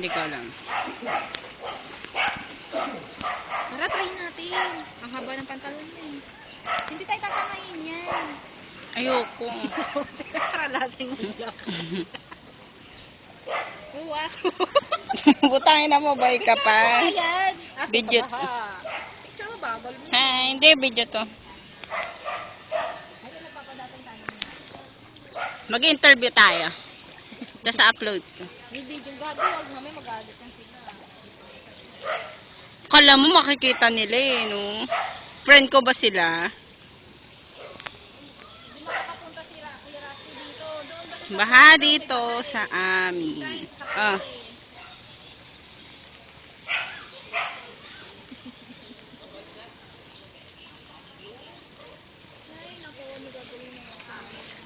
Hindi ko alam. Tara, try natin. Ang haba ng pantalon mo eh. Hindi tayo tatamayin yan. Ayoko. Para lasing mo lang. Uwas. Butangin na mo, boy ka pa. Ayan. Asa Video sa baha. Tsaka babal mo. Ha, hindi, video to. Mag-interview tayo. Tapos upload ko. May video gago. Huwag namin mag-alit ng sila. Kala mo makikita nila eh, no? Friend ko ba sila? Hindi makakapunta si Rocky dito. Doon ba sa Baha dito sa amin. Ah.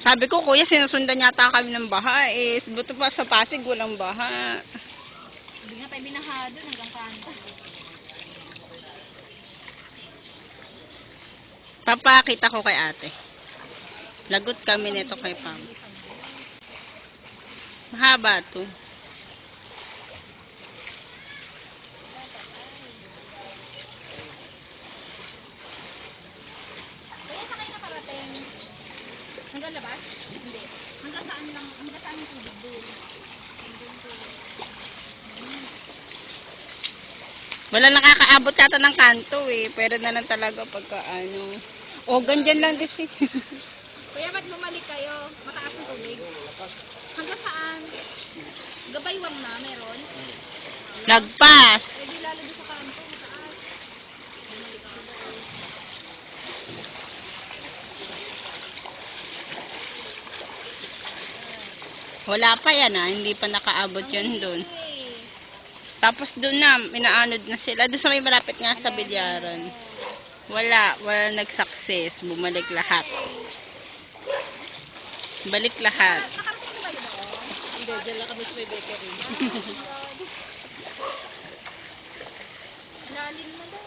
Sabi ko, kuya, sinusundan yata kami ng baha. Eh, buto pa sa Pasig, walang baha. Hindi nga tayo binaha doon hanggang kanta. Papakita ko kay ate. Lagot kami nito kay Pam. Mahaba to. Kaya sa kayo nakarating? Hanggang labas? Hindi. Hanggang saan lang? Hanggang saan yung tubig doon? Wala nakakaabot yata ng kanto eh. Pero na lang talaga pagka ano. O, ganyan lang din siya. Kuya, ba't bumalik kayo? Mataas ang tubig? Hanggang saan? Gabaywang na, meron? Nagpas. Eh, di lalo doon sa kanto, mataas. Wala pa yan ah. Hindi pa nakaabot yun doon. Eh. Tapos doon na, inaanod na sila. Doon sa may malapit nga sa bilyaran. Wala nag-success. Bumalik lahat. Balik lahat. Nakarating ba yun? Hindi, dyan lang kami sa may bakery. Lalim na daw.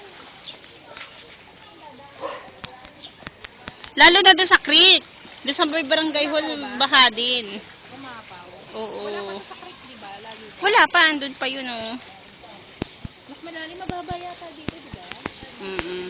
Lalo na doon sa creek. Doon sa may barangay hall, baha din. Umapaw. Oo. Wala pa sa creek, di ba? Lalo pa. Wala pa, andun pa yun oh. Mas malalim, mababa yata dito, di ba? Mm-mm.